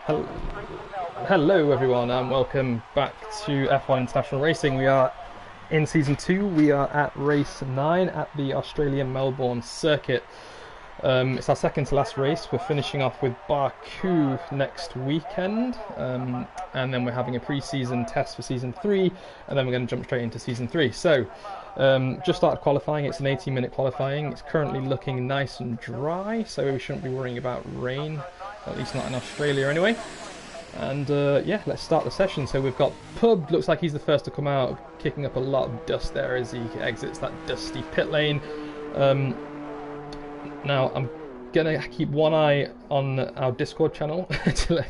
Hel- Hello everyone and welcome back to F1 International Racing. We are in Season 2, we are at Race 9 at the Australian Melbourne Circuit. It's our second to last race. We're finishing off with Baku next weekend, and then we're having a pre-season test for Season 3, and then we're going to jump straight into Season 3. So, just started qualifying. It's an 18-minute qualifying. It's currently looking nice and dry, so we shouldn't be worrying about rain, at least not in Australia anyway. And yeah, let's start the session. So we've got Pub, looks like he's the first to come out, kicking up a lot of dust there as he exits that dusty pit lane. Now I'm gonna keep one eye on our Discord channel to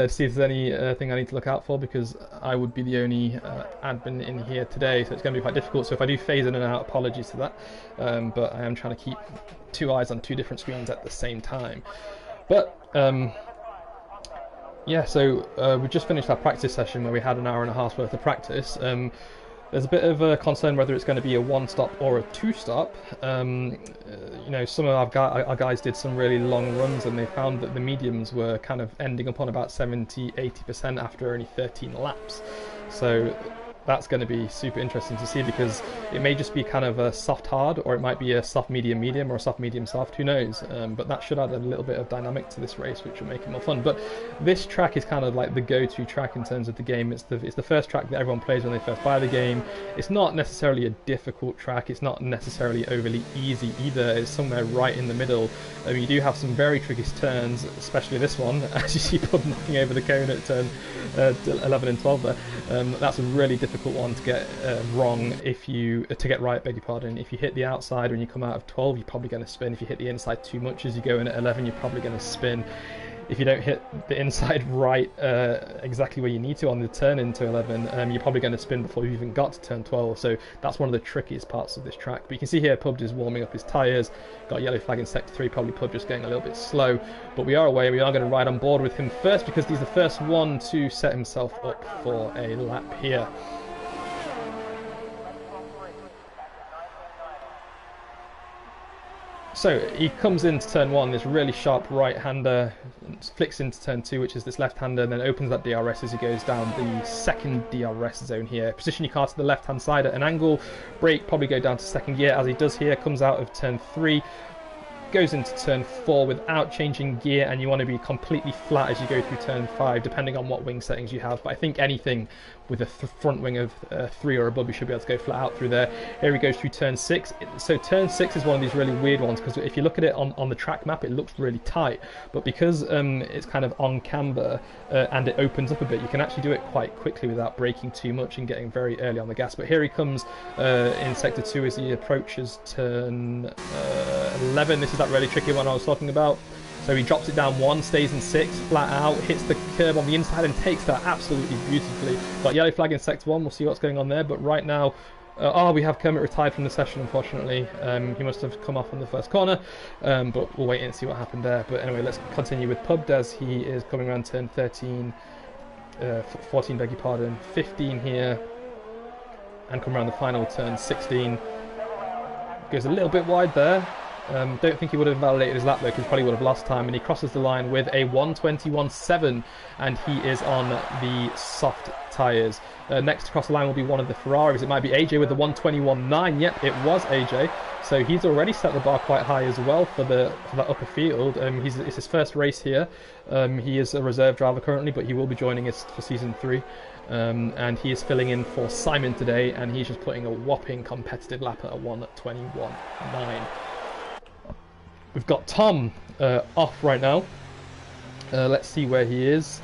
see if there's anything I need to look out for, because I would be the only admin in here today, so it's going to be quite difficult. So if I do phase in and out, apologies to that, but I am trying to keep two eyes on two different screens at the same time. But yeah, so we just finished our practice session where we had an hour and a half worth of practice. There's a bit of a concern whether it's going to be a one-stop or a two-stop. You know, some of our guys did some really long runs, and they found that the mediums were kind of ending up on about 70-80% after only 13 laps. So that's going to be super interesting to see, because it may just be kind of a soft hard, or it might be a soft medium medium, or a soft medium soft, who knows. But that should add a little bit of dynamic to this race, which will make it more fun. But this track is kind of like the go-to track in terms of the game. It's the first track that everyone plays when they first buy the game. It's not necessarily a difficult track, it's not necessarily overly easy either. It's somewhere right in the middle. You do have some very tricky turns, especially this one, as you see Pub knocking over the cone at turn 11 and 12 there. That's a really difficult one to get wrong, to get right, beg your pardon. If you hit the outside when you come out of 12, you're probably going to spin. If you hit the inside too much as you go in at 11, you're probably going to spin. If you don't hit the inside right exactly where you need to on the turn into 11, you're probably going to spin before you even got to turn 12. So that's one of the trickiest parts of this track. But you can see here Pub just warming up his tyres. Got a yellow flag in sector 3, probably Pub just going a little bit slow. But we are away. We are going to ride on board with him first, because he's the first one to set himself up for a lap here. So he comes into turn 1, this really sharp right-hander, flicks into turn 2, which is this left-hander, and then opens that DRS as he goes down the second DRS zone here. Position your car to the left-hand side at an angle, brake, probably go down to second gear, as he does here, comes out of turn 3, goes into turn 4 without changing gear, and you want to be completely flat as you go through turn 5, depending on what wing settings you have. But I think anything with a front wing of 3 or above, you should be able to go flat out through there. Here he goes through turn 6. So turn 6 is one of these really weird ones, because if you look at it on the track map, it looks really tight. But because it's kind of on camber and it opens up a bit, you can actually do it quite quickly without braking too much and getting very early on the gas. But here he comes in sector 2 as he approaches turn 11. This is that really tricky one I was talking about. So he drops it down 1, stays in 6, flat out, hits the curb on the inside and takes that absolutely beautifully. Got yellow flag in sector 1, we'll see what's going on there, but right now, we have Kermit retired from the session, unfortunately. He must have come off on the first corner, but we'll wait and see what happened there. But anyway, let's continue with Pub, as he is coming around turn 13, 14, beg your pardon, 15 here, and come around the final turn, 16. Goes a little bit wide there. Don't think he would have validated his lap though, because he probably would have lost time, and he crosses the line with a 1:21.7, and he is on the soft tyres. Next to cross the line will be one of the Ferraris. It might be AJ with the 1:21.9. Yep, it was AJ. So he's already set the bar quite high as well for that upper field. It's his first race here. He is a reserve driver currently, but he will be joining us for Season 3. And he is filling in for Simon today, and he's just putting a whopping competitive lap at a 1:21.9. We've got Tom off right now. Let's see where he is.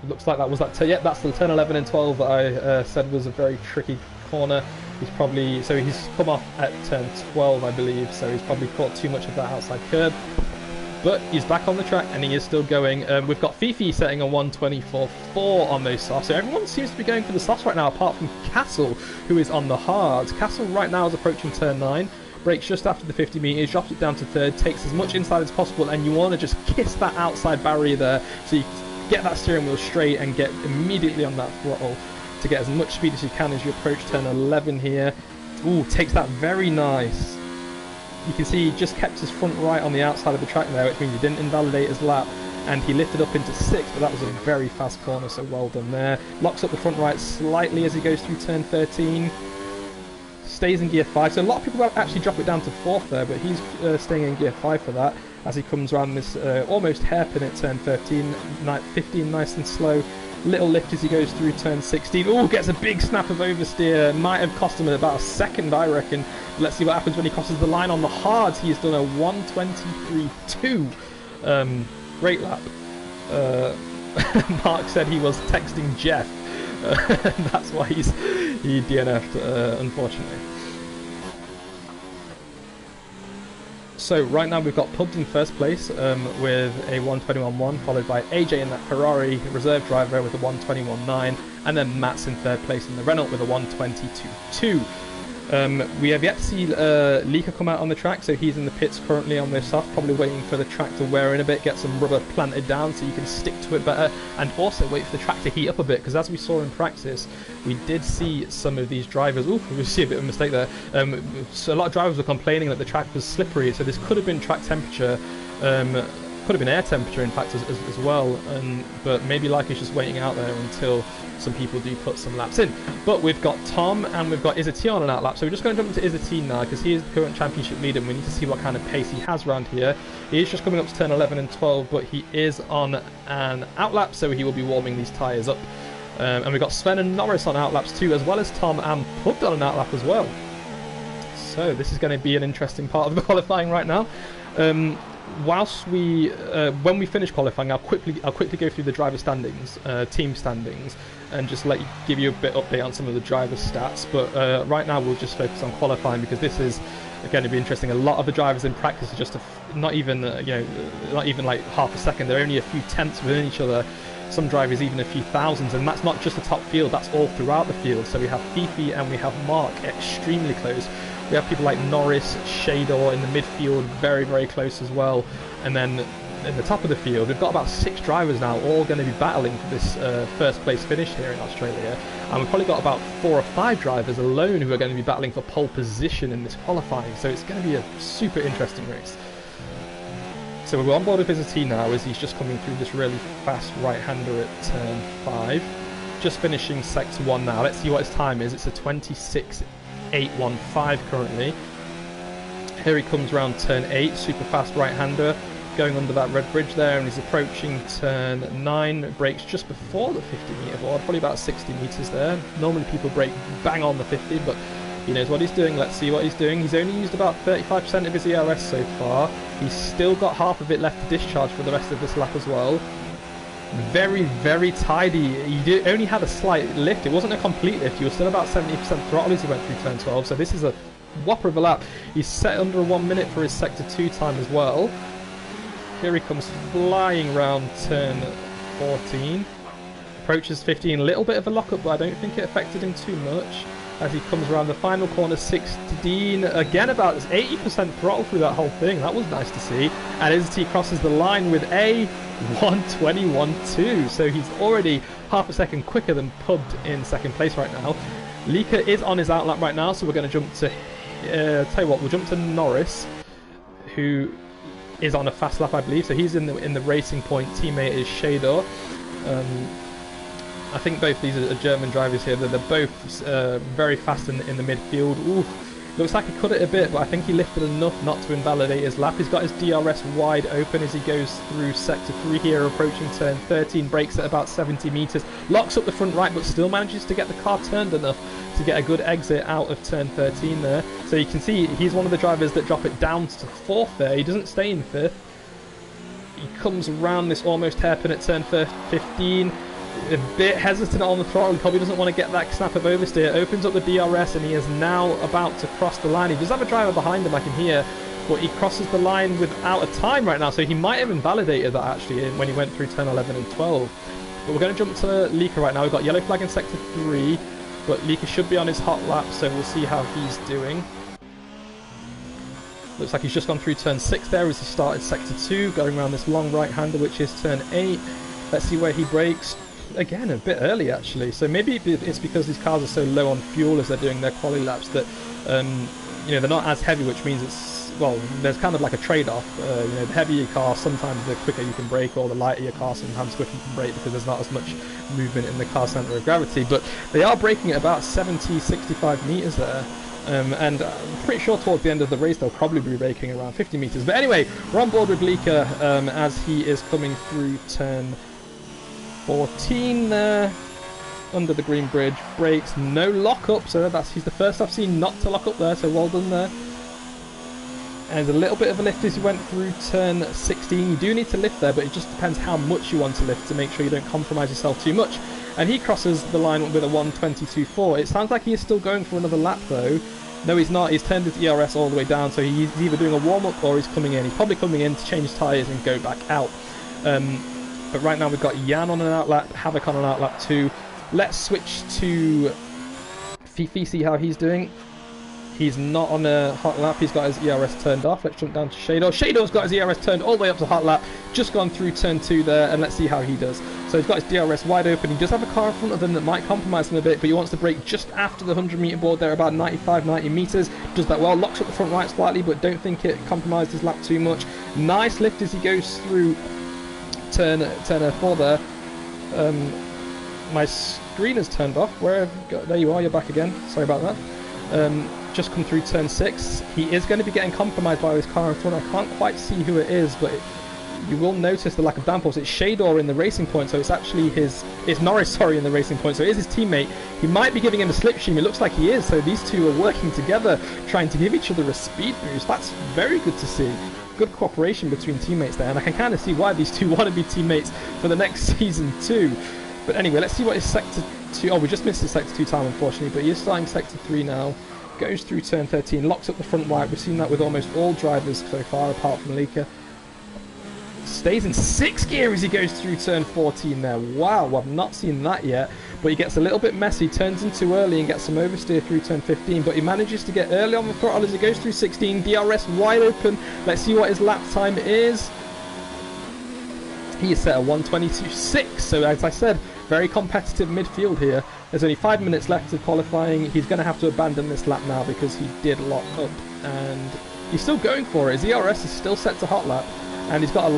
Looks like that was that. Yep, that's the turn 11 and 12 that I said was a very tricky corner. He's come off at turn 12, I believe. So he's probably caught too much of that outside curb. But he's back on the track and he is still going. We've got Fifi setting a 1:24.4 on those softs. So everyone seems to be going for the softs right now, apart from Castle, who is on the hards. Castle right now is approaching turn 9. Brakes just after the 50 metres, drops it down to third, takes as much inside as possible, and you want to just kiss that outside barrier there so you get that steering wheel straight and get immediately on that throttle to get as much speed as you can as you approach turn 11 here. Ooh, takes that very nice. you can see he just kept his front right on the outside of the track there, which means he didn't invalidate his lap, and he lifted up into 6th, but that was a very fast corner, so well done there. Locks up the front right slightly as he goes through turn 13. Stays in gear 5, so a lot of people actually drop it down to 4th there, but he's staying in gear 5 for that as he comes around this almost hairpin at turn 13, 15 nice and slow. Little lift as he goes through turn 16. Oh, gets a big snap of oversteer. Might have cost him about a second, I reckon. But let's see what happens when he crosses the line on the hards. He has done a 1:23.2. Great lap. Mark said he was texting Jeff. That's why he DNF'd, unfortunately. So right now we've got Pubbed in first place with a 1:21.1, followed by AJ in that Ferrari reserve driver with a 1:21.9, and then Matt's in third place in the Renault with a 1:22.2. We have yet to see Lika come out on the track, so he's in the pits currently on this off, probably waiting for the track to wear in a bit, get some rubber planted down so you can stick to it better, and also wait for the track to heat up a bit, because as we saw in practice, we did see some of these drivers, we see a bit of a mistake there, so a lot of drivers were complaining that the track was slippery, so this could have been track temperature, could have been air temperature in fact as well, but maybe like he's just waiting out there until some people do put some laps in. But we've got Tom and we've got Izzati on an outlap, so we're just going to jump into Izzati now because he is the current championship leader and we need to see what kind of pace he has around here. He is just coming up to turn 11 and 12, but he is on an outlap, so he will be warming these tyres up. And we've got Sven and Norris on outlaps too, as well as Tom and Pubbed on an outlap as well. So this is going to be an interesting part of the qualifying right now. Whilst we, when we finish qualifying, I'll quickly go through the driver standings, team standings, and just give you a bit update on some of the driver stats. But right now we'll just focus on qualifying because this is going to be interesting. A lot of the drivers in practice are just not even not even like half a second. They're only a few tenths within each other. Some drivers even a few thousands, and that's not just the top field. That's all throughout the field. So we have Fifi and we have Mark extremely close. We have people like Norris, Shador in the midfield, very, very close as well. And then in the top of the field, we've got about 6 drivers now, all going to be battling for this first place finish here in Australia. And we've probably got about 4 or 5 drivers alone who are going to be battling for pole position in this qualifying. So it's going to be a super interesting race. So we're on board with Izzati now as he's just coming through this really fast right-hander at turn 5. Just finishing sector 1 now. Let's see what his time is. It's a 26.815 currently. Here he comes around turn 8, super fast right-hander, going under that red bridge there, and he's approaching turn 9, brakes just before the 50-metre board, probably about 60 metres there. Normally people brake bang on the 50, but he knows what he's doing. Let's see what he's doing. He's only used about 35% of his ERS so far. He's still got half of it left to discharge for the rest of this lap as well. Very, very tidy. He only had a slight lift. It wasn't a complete lift. He was still about 70% throttle as he went through turn 12. So this is a whopper of a lap. He's set under 1 minute for his sector 2 time as well. Here he comes flying round turn 14. Approaches 15. A little bit of a lockup, but I don't think it affected him too much. As he comes around the final corner 16, again about 80% throttle through that whole thing. That was nice to see. And Izzati crosses the line with a 1:21.2, so he's already half a second quicker than Pubbed in second place right now. Lika is on his outlap right now, so we're going to jump to, tell you what, we'll jump to Norris, who is on a fast lap, I believe. So he's in the Racing Point. Teammate is Shador. I think both these are German drivers here. They're both very fast in the midfield. Ooh, looks like he cut it a bit, but I think he lifted enough not to invalidate his lap. He's got his DRS wide open as he goes through sector 3 here, approaching turn 13, brakes at about 70 metres, locks up the front right, but still manages to get the car turned enough to get a good exit out of turn 13 there. So you can see he's one of the drivers that drop it down to 4th there. He doesn't stay in 5th. He comes around this almost hairpin at turn 15. A bit hesitant on the throttle. He probably doesn't want to get that snap of oversteer. Opens up the DRS and he is now about to cross the line. He does have a driver behind him, I can hear, but he crosses the line without a time right now, so he might have invalidated that actually when he went through turn 11 and 12. But we're going to jump to Lika right now. We've got yellow flag in sector 3, but Lika should be on his hot lap, so we'll see how he's doing. Looks like he's just gone through turn 6 there as he started sector 2, going around this long right-hander, which is turn 8. Let's see where he brakes. Again, a bit early actually, so maybe it's because these cars are so low on fuel as they're doing their quali laps that you know, they're not as heavy, which means it's, well, there's kind of like a trade-off. You know, the heavier your car, sometimes the quicker you can brake, or the lighter your car, sometimes the quicker you can brake, because there's not as much movement in the car centre of gravity. But they are braking at about 70, 65 metres there. And I'm pretty sure towards the end of the race they'll probably be braking around 50 metres. But anyway, we're on board with Lieke as he is coming through turn 14 there. Under the green bridge, brakes, no lock up, so he's the first I've seen not to lock up there, so well done there. And a little bit of a lift as you went through turn 16. You do need to lift there, but it just depends how much you want to lift to make sure you don't compromise yourself too much. And he crosses the line with a 1:22.4. It sounds like he is still going for another lap though. No, he's not. He's turned his ERS all the way down, so he's either doing a warm-up or he's coming in. He's probably coming in to change tyres and go back out. But right now we've got Jan on an outlap, Havoc on an outlap too. Let's switch to Fifi, see how he's doing. He's not on a hot lap, he's got his ERS turned off. Let's jump down to Shador. Shador's got his ERS turned all the way up to hot lap, just gone through turn 2 there, and let's see how he does. So he's got his DRS wide open. He does have a car in front of him that might compromise him a bit, but he wants to brake just after the 100-metre board there, about 95, 90 metres. Does that well, locks up the front right slightly, but don't think it compromised his lap too much. Nice lift as he goes through turn 4 there. My screen is turned off. There you are, you're back again. Sorry about that. Just come through turn 6. He is going to be getting compromised by his car in front. I can't quite see who it is, but you will notice the lack of downforce. It's Shador in the Racing Point, so it's actually it's Norris, sorry, in the Racing Point, so it is his teammate. He might be giving him a slipstream. It looks like he is, so these two are working together, trying to give each other a speed boost. That's very good to see. Good cooperation between teammates there, and I can kind of see why these two want to be teammates for the next season too. But anyway, let's see what his Sector 2... Oh, we just missed his Sector 2 time, unfortunately, but he is starting Sector 3 now. Goes through turn 13, locks up the front right. We've seen that with almost all drivers so far, apart from Lieke. Stays in 6th gear as he goes through turn 14 there. Wow, I've not seen that yet. But he gets a little bit messy, turns in too early and gets some oversteer through turn 15. But he manages to get early on the throttle as he goes through 16. DRS wide open. Let's see what his lap time is. He is set at 1:22.6, so as I said, very competitive midfield here. There's only 5 minutes left of qualifying. He's going to have to abandon this lap now because he did lock up, and he's still going for it. His ERS is still set to hot lap, and he's got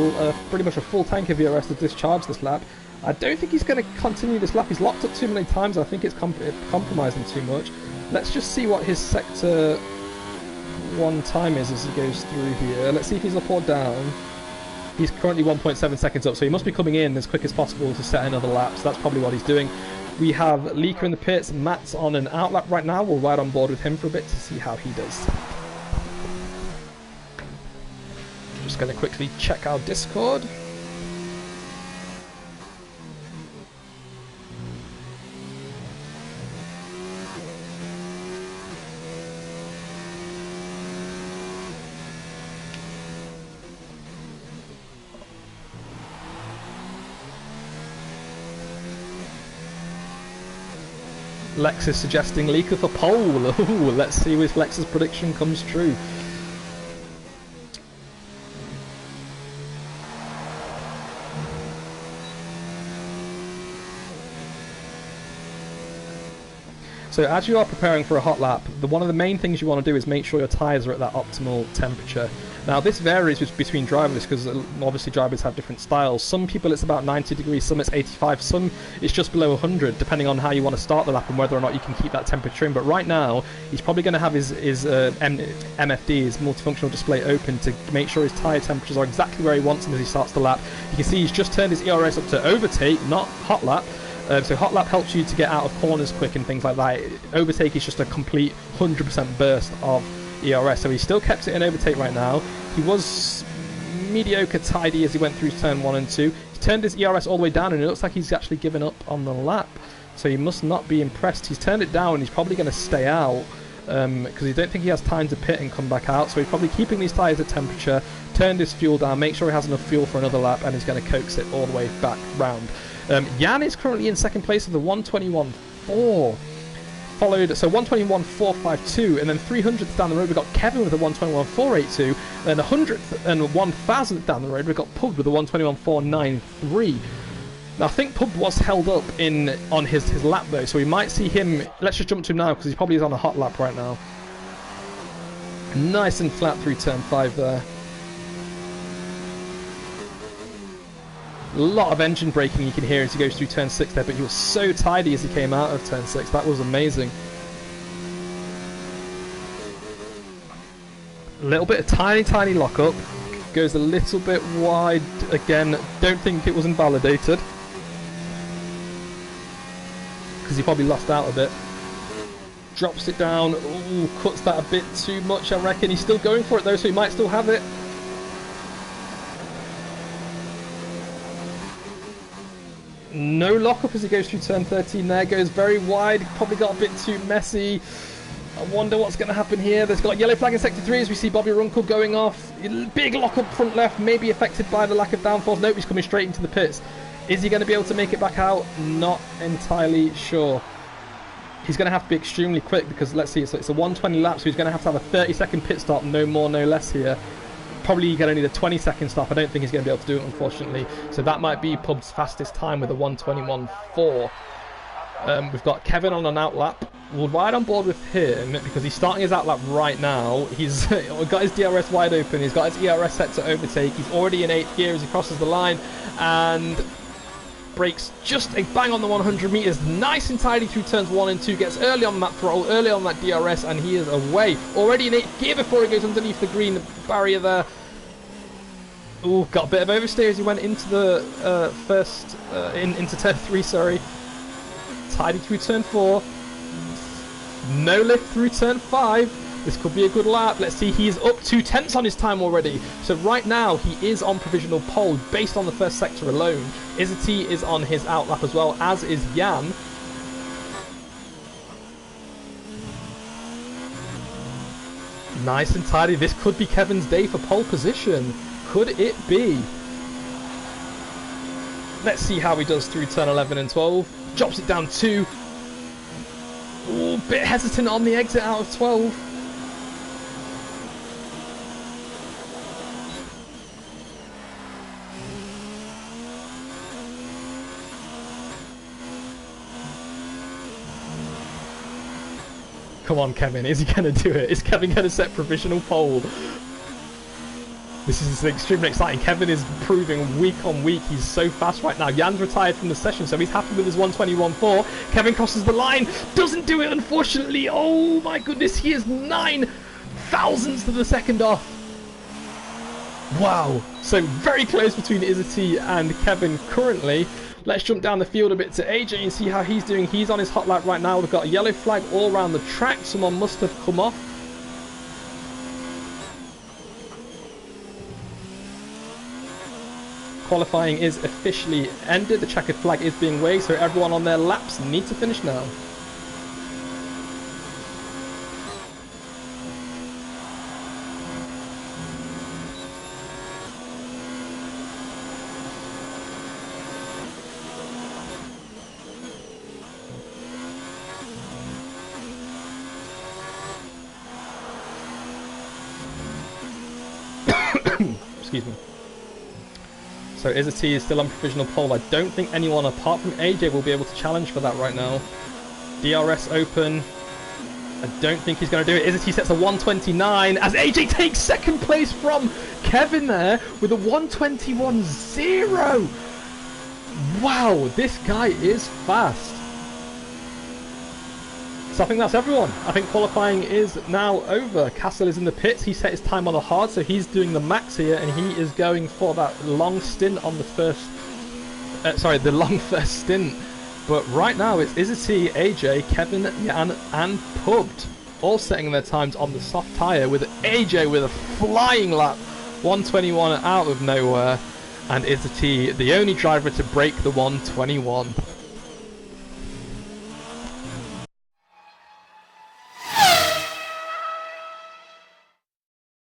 pretty much a full tank of ERS to discharge this lap. I don't think he's going to continue this lap. He's locked up too many times. I think it's compromising too much. Let's just see what his Sector 1 time is as he goes through here. Let's see if he's up or down. He's currently 1.7 seconds up, so he must be coming in as quick as possible to set another lap, so that's probably what he's doing. We have Lieke in the pits. Matt's on an outlap right now. We'll ride on board with him for a bit to see how he does. Just going to quickly check our Discord. Lex is suggesting Lieke for pole. Ooh, let's see if Lex's prediction comes true. So as you are preparing for a hot lap, one of the main things you want to do is make sure your tyres are at that optimal temperature. Now this varies between drivers because obviously drivers have different styles. Some people it's about 90 degrees, some it's 85, some it's just below 100, depending on how you want to start the lap and whether or not you can keep that temperature in. But right now, he's probably going to have his MFD, his multifunctional display, open to make sure his tyre temperatures are exactly where he wants them as he starts the lap. You can see he's just turned his ERS up to overtake, not hot lap. So hot lap helps you to get out of corners quick and things like that. Overtake is just a complete 100% burst of ERS. So he still kept it in overtake right now. He was mediocre tidy as he went through turn 1 and 2. He turned his ERS all the way down and it looks like he's actually given up on the lap. So he must not be impressed. He's turned it down and he's probably going to stay out because he don't think he has time to pit and come back out. So he's probably keeping these tyres at temperature, turned his fuel down, make sure he has enough fuel for another lap, and he's going to coax it all the way back round. Jan is currently in second place with the 1:21.4. Followed, so 1:21.452, and then 300th down the road we've got Kevin with a 1:21.482, then 100th and 1000th down the road we've got Pub with a 1:21.493. Now I think Pub was held up on his lap though, so we might see him. Let's just jump to him now because he probably is on a hot lap right now. Nice and flat through turn 5 there. A lot of engine braking you can hear as he goes through turn 6 there, but he was so tidy as he came out of turn 6. That was amazing. A little bit of tiny lockup. Goes a little bit wide again. Don't think it was invalidated, because he probably lost out a bit. Drops it down. Ooh, cuts that a bit too much, I reckon. He's still going for it though, so he might still have it. No lockup as he goes through turn 13 there. Goes very wide. Probably got a bit too messy. I wonder what's going to happen here. There's got a yellow flag in sector 3 as we see Bobby Runkle going off. Big lock up front left, maybe affected by the lack of downforce. Nope, he's coming straight into the pits. Is he going to be able to make it back out? Not entirely sure. He's going to have to be extremely quick, because let's see, it's a 120 lap, so he's going to have a 30-second pit stop, no more, no less here. Probably going to need a 20-second stop. I don't think he's going to be able to do it, unfortunately. So that might be Pub's fastest time with a 1:21.4. We've got Kevin on an outlap. We'll ride on board with him because he's starting his outlap right now. He's got his DRS wide open. He's got his ERS set to overtake. He's already in 8th gear as he crosses the line and brakes just a bang on the 100 meters. Nice and tidy through turns 1 and 2. Gets early on that throttle, early on that DRS, and he is away. Already in 8th gear before he goes underneath the green barrier there. Ooh, got a bit of oversteer as he went into the into turn 3, sorry. Tidy through turn 4. No lift through turn 5. This could be a good lap. Let's see, he's up 2/10 on his time already. So right now he is on provisional pole based on the first sector alone. Izzy is on his outlap as well, as is Jan. Nice and tidy. This could be Kevin's day for pole position. Could it be? Let's see how he does through turn 11 and 12. Drops it down 2. Ooh, bit hesitant on the exit out of 12. Come on, Kevin, is he going to do it? Is Kevin going to set provisional pole? This is extremely exciting. Kevin is proving week on week he's so fast right now. Jan's retired from the session, so he's happy with his 1:21.4. Kevin crosses the line, doesn't do it, unfortunately. Oh my goodness, he is 9 thousandths of a second off. Wow, so very close between Izzy and Kevin currently. Let's jump down the field a bit to AJ and see how he's doing. He's on his hot lap right now. We've got a yellow flag all around the track. Someone must have come off. Qualifying is officially ended. The checkered flag is being waved, so everyone on their laps need to finish now. Excuse me. So Izzy is still on provisional pole. I don't think anyone apart from AJ will be able to challenge for that right now. DRS open. I don't think he's going to do it. Izzy sets a 1:29 as AJ takes second place from Kevin there with a 1:21.0. Wow, this guy is fast. So I think that's everyone. I think qualifying is now over. Castle is in the pits. He set his time on the hard, so he's doing the max here, and he is going for that long stint on the first... the long first stint. But right now it's Izzy, AJ, Kevin, Jan, and Pubbed all setting their times on the soft tyre, with AJ with a flying lap, 1:21 out of nowhere, and Izzy the only driver to break the 1:21.